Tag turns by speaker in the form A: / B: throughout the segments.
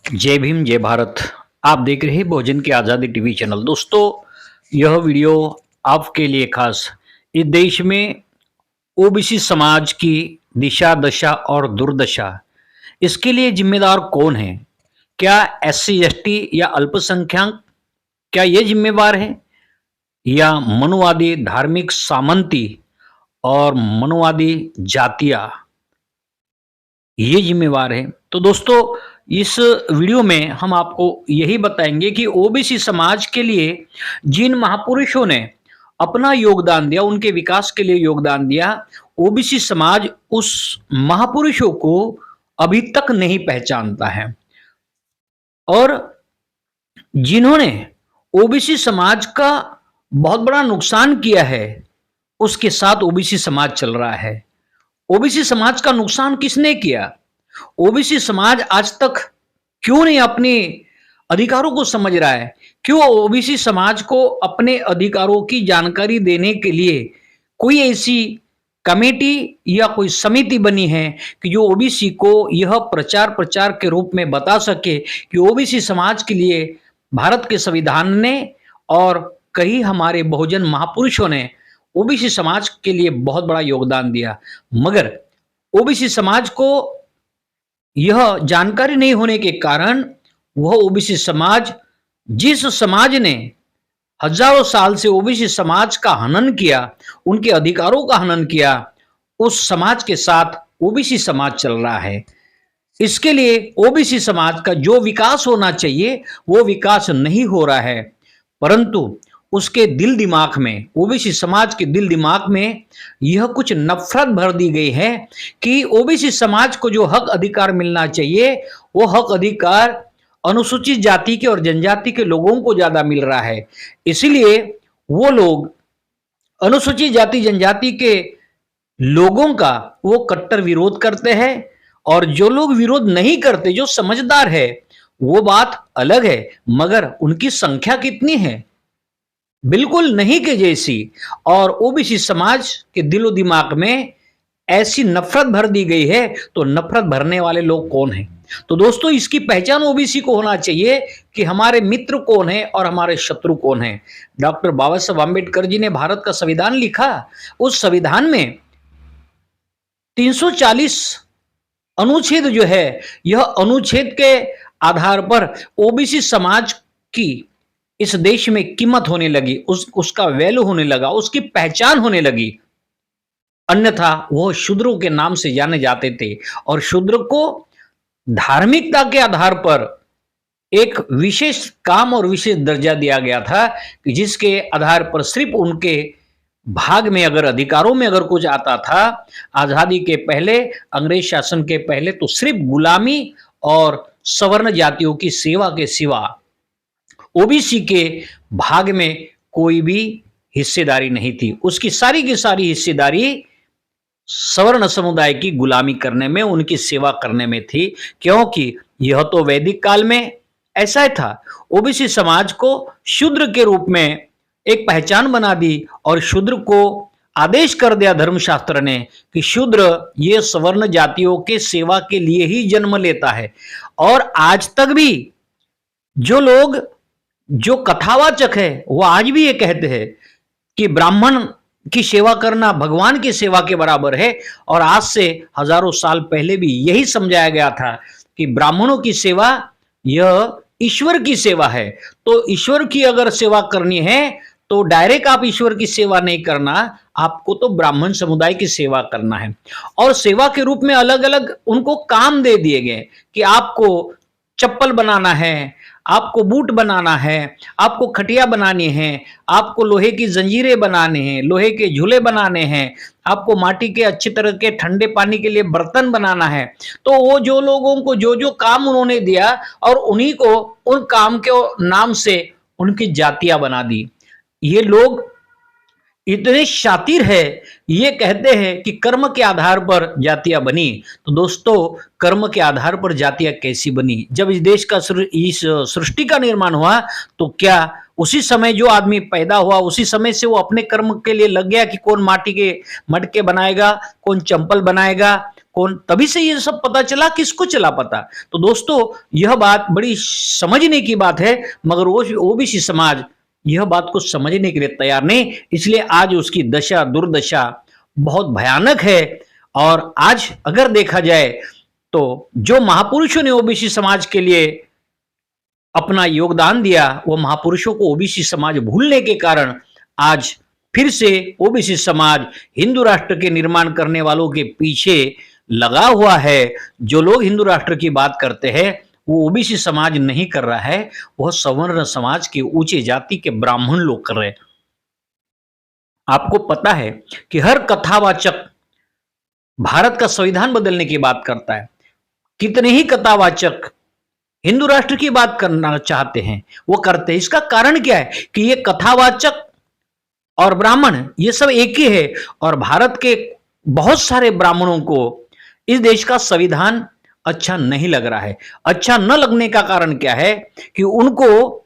A: जय भीम जय भारत। आप देख रहे हैं भोजन की आज़ादी टीवी चैनल। दोस्तों, यह वीडियो आपके लिए खास इस देश में ओबीसी समाज की दिशा दशा और दुर्दशा, इसके लिए जिम्मेदार कौन है? क्या एससी एसटी या अल्पसंख्यक, क्या ये जिम्मेवार है, या मनुवादी धार्मिक सामंती और मनुवादी जातियां ये जिम्मेवार है? तो दोस्तों, इस वीडियो में हम आपको यही बताएंगे कि ओबीसी समाज के लिए जिन महापुरुषों ने अपना योगदान दिया, उनके विकास के लिए योगदान दिया, ओबीसी समाज उस महापुरुषों को अभी तक नहीं पहचानता है। और जिन्होंने ओबीसी समाज का बहुत बड़ा नुकसान किया है, उसके साथ ओबीसी समाज चल रहा है। ओबीसी समाज का नुकसान किसने किया? ओबीसी समाज आज तक क्यों नहीं अपने अधिकारों को समझ रहा है? क्यों ओबीसी समाज को अपने अधिकारों की जानकारी देने के लिए कोई ऐसी कमेटी या कोई समिति बनी है कि जो ओबीसी को यह प्रचार प्रचार के रूप में बता सके कि ओबीसी समाज के लिए भारत के संविधान ने और कई हमारे बहुजन महापुरुषों ने ओबीसी समाज के लिए बहुत बड़ा योगदान दिया। मगर ओबीसी समाज को यह जानकारी नहीं होने के कारण वह ओबीसी समाज, जिस समाज ने हजारों साल से ओबीसी समाज का हनन किया, उनके अधिकारों का हनन किया, उस समाज के साथ ओबीसी समाज चल रहा है। इसके लिए ओबीसी समाज का जो विकास होना चाहिए वो विकास नहीं हो रहा है, परंतु उसके दिल दिमाग में, ओबीसी समाज के दिल दिमाग में यह कुछ नफरत भर दी गई है कि ओबीसी समाज को जो हक अधिकार मिलना चाहिए वो हक अधिकार अनुसूचित जाति के और जनजाति के लोगों को ज्यादा मिल रहा है। इसीलिए वो लोग अनुसूचित जाति जनजाति के लोगों का वो कट्टर विरोध करते हैं। और जो लोग विरोध नहीं करते, जो समझदार है, वो बात अलग है, मगर उनकी संख्या कितनी है? बिल्कुल नहीं के जैसी। और ओबीसी समाज के दिलो दिमाग में ऐसी नफरत भर दी गई है, तो नफरत भरने वाले लोग कौन हैं? तो दोस्तों, इसकी पहचान ओबीसी को होना चाहिए कि हमारे मित्र कौन है और हमारे शत्रु कौन है। डॉक्टर बाबा साहब आम्बेडकर जी ने भारत का संविधान लिखा। उस संविधान में 340 अनुच्छेद जो है, यह अनुच्छेद के आधार पर ओबीसी समाज की इस देश में कीमत होने लगी, उसका वैल्यू होने लगा, उसकी पहचान होने लगी। अन्यथा वो शूद्रों के नाम से जाने जाते थे और शूद्र को धार्मिकता के आधार पर एक विशेष काम और विशेष दर्जा दिया गया था कि जिसके आधार पर सिर्फ उनके भाग में, अगर अधिकारों में अगर कुछ आता था, आजादी के पहले, अंग्रेज शासन के पहले, तो सिर्फ गुलामी और सवर्ण जातियों की सेवा के सिवा ओबीसी के भाग में कोई भी हिस्सेदारी नहीं थी। उसकी सारी की सारी हिस्सेदारी सवर्ण समुदाय की गुलामी करने में, उनकी सेवा करने में थी, क्योंकि यह तो वैदिक काल में ऐसा था। ओबीसी समाज को शूद्र के रूप में एक पहचान बना दी और शूद्र को आदेश कर दिया धर्मशास्त्र ने कि शूद्र ये सवर्ण जातियों के सेवा के लिए ही जन्म लेता है। और आज तक भी जो लोग, जो कथावाचक है, वो आज भी ये कहते हैं कि ब्राह्मण की सेवा करना भगवान की सेवा के बराबर है। और आज से हजारों साल पहले भी यही समझाया गया था कि ब्राह्मणों की सेवा यह ईश्वर की सेवा है। तो ईश्वर की अगर सेवा करनी है तो डायरेक्ट आप ईश्वर की सेवा नहीं करना, आपको तो ब्राह्मण समुदाय की सेवा करना है। और सेवा के रूप में अलग अलग उनको काम दे दिए गए कि आपको चप्पल बनाना है, आपको बूट बनाना है, आपको खटिया बनानी है, आपको लोहे की जंजीरें बनाने हैं, लोहे के झूले बनाने हैं, आपको माटी के अच्छी तरह के ठंडे पानी के लिए बर्तन बनाना है। तो वो जो लोगों को जो जो काम उन्होंने दिया और उन्हीं को उन काम के नाम से उनकी जातियां बना दी। ये लोग इतने शातिर है, ये कहते हैं कि कर्म के आधार पर जातियां बनी। तो दोस्तों, कर्म के आधार पर जातियां कैसी बनी? जब इस देश का, इस सृष्टि का निर्माण हुआ, तो क्या उसी समय जो आदमी पैदा हुआ उसी समय से वो अपने कर्म के लिए लग गया कि कौन माटी के मटके बनाएगा, कौन चंपल बनाएगा, कौन, तभी से ये सब पता चला, किसको चला पता। तो दोस्तों यह बात बड़ी समझने की बात है, मगर वो ओबीसी समाज यह बात को समझने के लिए तैयार नहीं, इसलिए आज उसकी दशा दुर्दशा बहुत भयानक है। और आज अगर देखा जाए तो जो महापुरुषों ने ओबीसी समाज के लिए अपना योगदान दिया, वो महापुरुषों को ओबीसी समाज भूलने के कारण आज फिर से ओबीसी समाज हिंदू राष्ट्र के निर्माण करने वालों के पीछे लगा हुआ है। जो लोग हिंदू राष्ट्र की बात करते हैं वो ओबीसी समाज नहीं कर रहा है, वह सवर्ण समाज के ऊंचे जाति के ब्राह्मण लोग कर रहे हैं। आपको पता है कि हर कथावाचक भारत का संविधान बदलने की बात करता है, कितने ही कथावाचक हिंदू राष्ट्र की बात करना चाहते हैं वो करते हैं। इसका कारण क्या है कि ये कथावाचक और ब्राह्मण ये सब एक ही है, और भारत के बहुत सारे ब्राह्मणों को इस देश का संविधान अच्छा नहीं लग रहा है। अच्छा न लगने का कारण क्या है कि उनको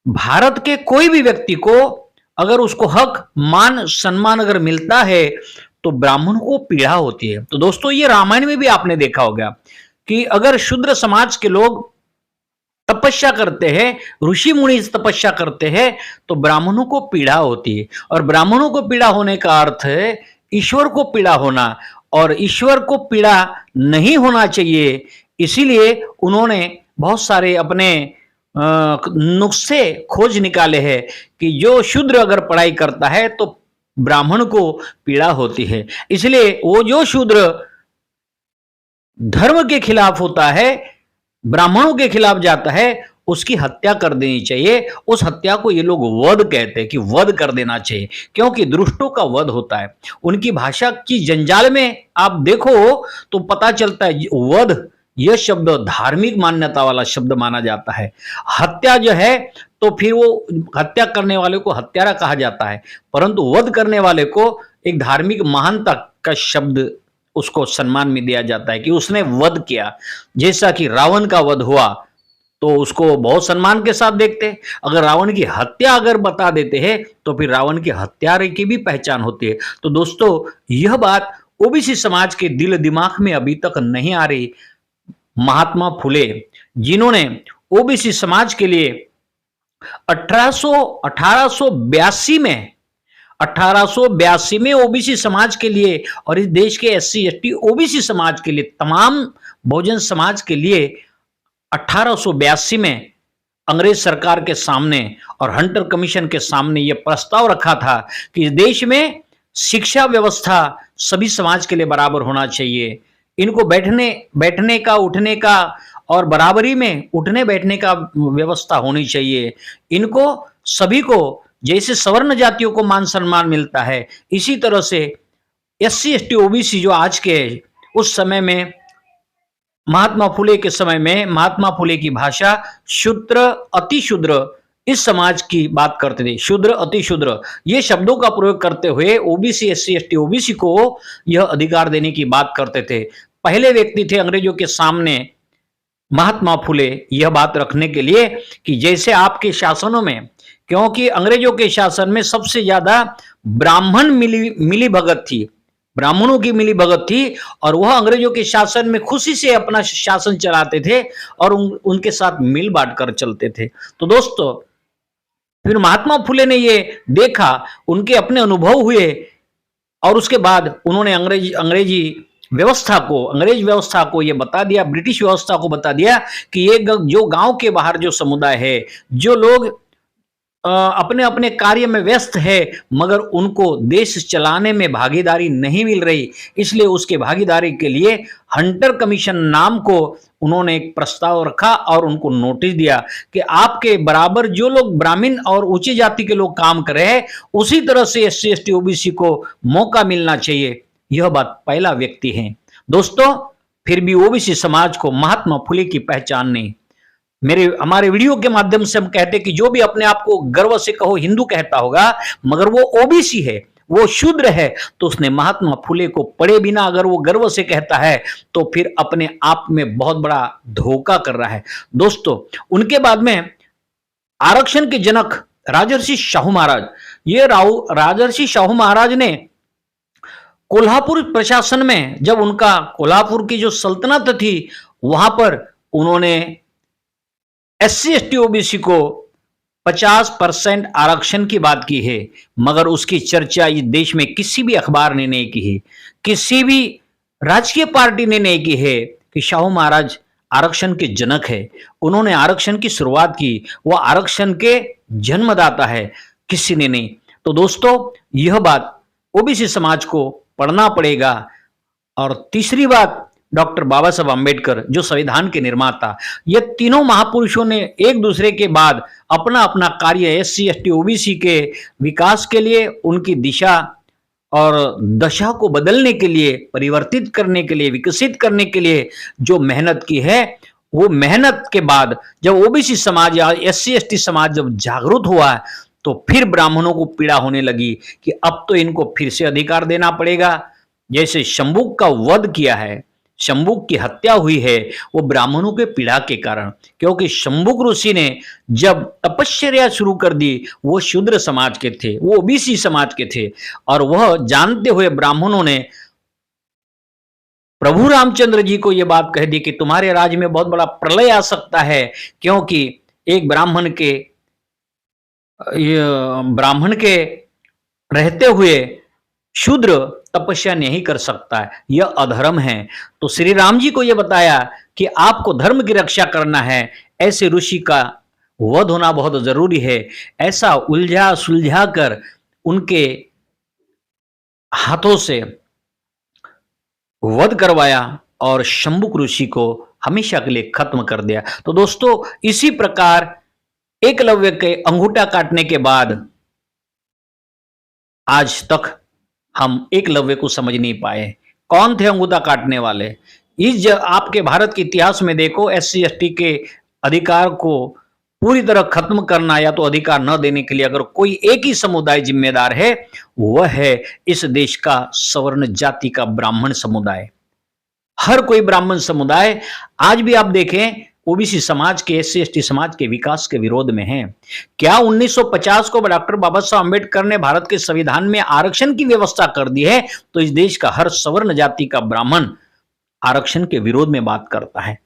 A: भारत के कोई भी व्यक्ति को अगर उसको हक मान सम्मान अगर मिलता है तो ब्राह्मणों को पीड़ा होती है। तो दोस्तों ये रामायण में भी आपने देखा होगा कि अगर शूद्र समाज के लोग तपस्या करते हैं, ऋषि मुनि तपस्या करते हैं, तो ब्राह्मणों को पीड़ा होती है। और ब्राह्मणों को पीड़ा होने का अर्थ है ईश्वर को पीड़ा होना, और ईश्वर को पीड़ा नहीं होना चाहिए। इसीलिए उन्होंने बहुत सारे अपने नुस्खे खोज निकाले हैं कि जो शूद्र अगर पढ़ाई करता है तो ब्राह्मण को पीड़ा होती है। इसलिए वो जो शूद्र धर्म के खिलाफ होता है, ब्राह्मणों के खिलाफ जाता है, उसकी हत्या कर देनी चाहिए। उस हत्या को ये लोग वध कहते हैं कि वध कर देना चाहिए, क्योंकि दुष्टों का वध होता है। उनकी भाषा की जंजाल में आप देखो तो पता चलता है वध यह शब्द धार्मिक मान्यता वाला शब्द माना जाता है। हत्या जो है तो फिर वो हत्या करने वाले को हत्यारा कहा जाता है, परंतु वध करने वाले को एक धार्मिक महानता का शब्द उसको सम्मान में दिया जाता है कि उसने वध किया। जैसा कि रावण का वध हुआ तो उसको बहुत सम्मान के साथ देखते हैं। अगर रावण की हत्या अगर बता देते हैं तो फिर रावण की हत्यारे की भी पहचान होती है। तो दोस्तों यह बात ओबीसी समाज के दिल दिमाग में अभी तक नहीं आ रही। महात्मा फुले जिन्होंने ओबीसी समाज के लिए 1882 में ओबीसी समाज के लिए और इस देश के एससी एसटी ओबीसी समाज के लिए, तमाम बहुजन समाज के लिए 1882 में अंग्रेज सरकार के सामने और हंटर कमीशन के सामने यह प्रस्ताव रखा था कि इस देश में शिक्षा व्यवस्था सभी समाज के लिए बराबर होना चाहिए। इनको बैठने का, उठने का और बराबरी में उठने बैठने का व्यवस्था होनी चाहिए। इनको सभी को जैसे सवर्ण जातियों को मान सम्मान मिलता है, इसी तरह से एससी एसटी ओबीसी जो आज के उस समय में महात्मा फुले के समय में, महात्मा फुले की भाषा शूद्र अति शूद्र इस समाज की बात करते थे। शूद्र अति शूद्र ये शब्दों का प्रयोग करते हुए ओबीसी एससी एसटी ओबीसी को यह अधिकार देने की बात करते थे। पहले व्यक्ति थे अंग्रेजों के सामने महात्मा फुले यह बात रखने के लिए कि जैसे आपके शासनों में, क्योंकि अंग्रेजों के शासन में सबसे ज्यादा ब्राह्मण मिली भगत थी, ब्राह्मणों की मिली भगत थी, और वह अंग्रेजों के शासन में खुशी से अपना शासन चलाते थे और उनके साथ मिल बांट कर चलते थे। तो दोस्तों फिर महात्मा फुले ने ये देखा, उनके अपने अनुभव हुए, और उसके बाद उन्होंने अंग्रेज व्यवस्था को ये बता दिया, ब्रिटिश व्यवस्था को बता दिया कि ये जो गांव के बाहर जो समुदाय है, जो लोग अपने अपने कार्य में व्यस्त है मगर उनको देश चलाने में भागीदारी नहीं मिल रही, इसलिए उसके भागीदारी के लिए हंटर कमीशन नाम को उन्होंने एक प्रस्ताव रखा और उनको नोटिस दिया कि आपके बराबर जो लोग ब्राह्मण और ऊंची जाति के लोग काम कर रहे हैं उसी तरह से एससी एसटी ओबीसी को मौका मिलना चाहिए। यह बात पहला व्यक्ति है। दोस्तों फिर भी ओबीसी समाज को महात्मा फुले की पहचान नहीं। हमारे वीडियो के माध्यम से हम कहते कि जो भी अपने आप को गर्व से कहो हिंदू कहता होगा मगर वो ओबीसी है, वो शूद्र है, तो उसने महात्मा फुले को पढ़े बिना अगर वो गर्व से कहता है तो फिर अपने आप में बहुत बड़ा धोखा कर रहा है। दोस्तों उनके बाद में आरक्षण के जनक राजर्षि शाहू महाराज, ये राजर्षि शाहू महाराज ने कोल्हापुर प्रशासन में जब उनका कोल्हापुर की जो सल्तनत थी वहां पर उन्होंने एससी एसटी ओबीसी को 50% आरक्षण की बात की है, मगर उसकी चर्चा इस देश में किसी भी अखबार ने नहीं की है, किसी भी राजकीय पार्टी ने नहीं की है कि शाहू महाराज आरक्षण के जनक है, उन्होंने आरक्षण की शुरुआत की, वह आरक्षण के जन्मदाता है, किसी ने नहीं। तो दोस्तों यह बात ओबीसी समाज को पढ़ना पड़ेगा। और तीसरी बात, डॉक्टर बाबा साहब अम्बेडकर जो संविधान के निर्माता, ये तीनों महापुरुषों ने एक दूसरे के बाद अपना अपना कार्य एससी एसटी ओबीसी के विकास के लिए, उनकी दिशा और दशा को बदलने के लिए, परिवर्तित करने के लिए, विकसित करने के लिए जो मेहनत की है, वो मेहनत के बाद जब ओबीसी समाज या एससी एसटी समाज जब जागरूक हुआ तो फिर ब्राह्मणों को पीड़ा होने लगी कि अब तो इनको फिर से अधिकार देना पड़ेगा। जैसे शंभुक का वध किया है, शंभुक की हत्या हुई है, वो ब्राह्मणों के पीड़ा के कारण, क्योंकि शंभुक ऋषि ने जब तपश्चर्या शुरू कर दी, वो शूद्र समाज के थे, वो ओबीसी समाज के थे, और वह जानते हुए ब्राह्मणों ने प्रभु रामचंद्र जी को यह बात कह दी कि तुम्हारे राज्य में बहुत बड़ा प्रलय आ सकता है, क्योंकि एक ब्राह्मण के रहते हुए शूद्र तपस्या नहीं कर सकता है, यह अधर्म है। तो श्री राम जी को यह बताया कि आपको धर्म की रक्षा करना है, ऐसे ऋषि का वध होना बहुत जरूरी है। ऐसा उलझा सुलझा कर उनके हाथों से वध करवाया और शंभुक ऋषि को हमेशा के लिए खत्म कर दिया। तो दोस्तों इसी प्रकार एकलव्य के अंगूठा काटने के बाद आज तक हम एकलव्य को समझ नहीं पाए, कौन थे अंगूठा काटने वाले। इस आपके भारत के इतिहास में देखो, एससी एसटी के अधिकार को पूरी तरह खत्म करना या तो अधिकार न देने के लिए अगर कोई एक ही समुदाय जिम्मेदार है, वह है इस देश का सवर्ण जाति का ब्राह्मण समुदाय। हर कोई ब्राह्मण समुदाय आज भी आप देखें ओबीसी समाज के, एससी एसटी समाज के विकास के विरोध में है। क्या 1950 को डॉक्टर बाबा साहब अम्बेडकर ने भारत के संविधान में आरक्षण की व्यवस्था कर दी है, तो इस देश का हर सवर्ण जाति का ब्राह्मण आरक्षण के विरोध में बात करता है।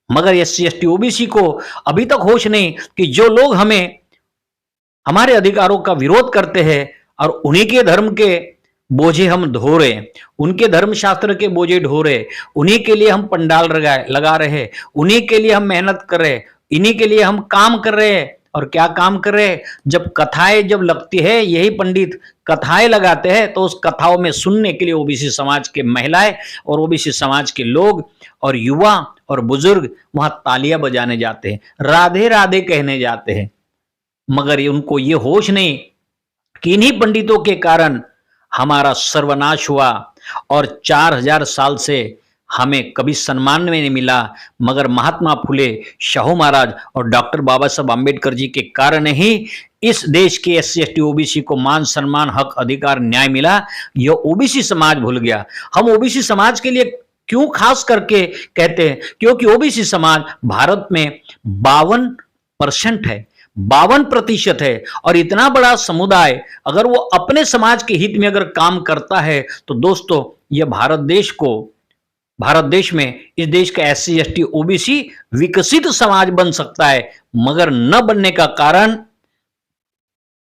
A: मगर एससी एसटी ओबीसी को अभी तक होश नहीं कि जो लोग हमारे अधिकारों का विरोध करते हैं और उन्हीं के धर्म के बोझे हम ढो रहे, उनके धर्मशास्त्र के बोझे ढो रहे, उन्हीं के लिए हम पंडाल लगा रहे, उन्हीं के लिए हम मेहनत कर रहे, इन्हीं के लिए हम काम कर रहे हैं। और क्या काम कर रहे हैं, जब कथाएं जब लगती है, यही पंडित कथाएं लगाते हैं, तो उस कथाओं में सुनने के लिए ओबीसी समाज के महिलाएं और ओबीसी समाज के लोग और युवा और बुजुर्ग वहां तालियां बजाने जाते हैं, राधे राधे कहने जाते हैं। मगर उनको ये होश नहीं कि इन्हीं पंडितों के कारण हमारा सर्वनाश हुआ और 4000 साल से हमें कभी सम्मान में नहीं मिला, मगर महात्मा फुले, शाहू महाराज और डॉक्टर बाबा साहब अम्बेडकर जी के कारण ही इस देश के एससी एसटी ओबीसी को मान सम्मान, हक, अधिकार, न्याय मिला। यह ओबीसी समाज भूल गया। हम ओबीसी समाज के लिए क्यों खास करके कहते हैं, क्योंकि ओबीसी समाज भारत में 52% है, 52% है, और इतना बड़ा समुदाय अगर वो अपने समाज के हित में अगर काम करता है तो दोस्तों यह भारत देश में इस देश का एससी एसटी ओबीसी विकसित समाज बन सकता है। मगर न बनने का कारण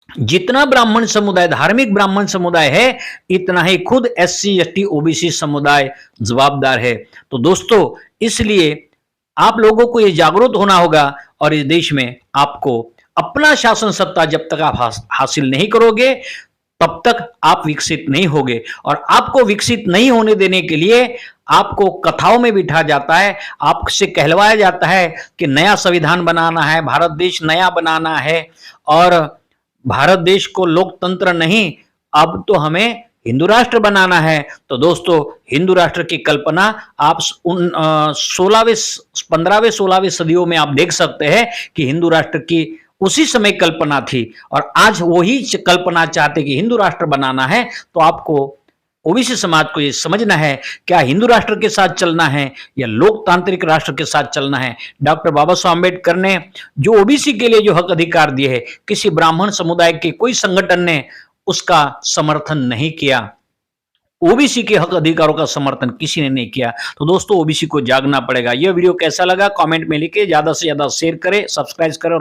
A: जितना ब्राह्मण समुदाय, धार्मिक ब्राह्मण समुदाय है, इतना ही खुद एससी एसटी ओबीसी समुदाय जवाबदार है। तो दोस्तों इसलिए आप लोगों को यह जागरूक होना होगा और इस देश में आपको अपना शासन सत्ता जब तक आप हासिल नहीं करोगे तब तक आप विकसित नहीं होगे। और आपको विकसित नहीं होने देने के लिए आपको कथाओं में बिठा जाता है, आपसे कहलवाया जाता है कि नया संविधान बनाना है, भारत देश नया बनाना है और भारत देश को लोकतंत्र नहीं, अब तो हमें हिंदू राष्ट्र बनाना है। तो दोस्तों हिंदू राष्ट्र की कल्पना आप 15वें 16वें सदियों में आप देख सकते हैं कि हिंदू राष्ट्र की उसी समय कल्पना थी, और आज वही कल्पना चाहते कि हिंदू राष्ट्र बनाना है। तो आपको ओबीसी समाज को ये समझना है, क्या हिंदू राष्ट्र के साथ चलना है या लोकतांत्रिक राष्ट्र के साथ चलना है। डॉक्टर बाबा साहब अम्बेडकर ने जो ओबीसी के लिए जो हक अधिकार दिए है, किसी ब्राह्मण समुदाय के कोई संगठन ने उसका समर्थन नहीं किया। ओबीसी के हक अधिकारों का समर्थन किसी ने नहीं किया। तो दोस्तों ओबीसी को जागना पड़ेगा। यह वीडियो कैसा लगा कमेंट में लिखिए, ज्यादा से ज्यादा शेयर करें, सब्सक्राइब करें और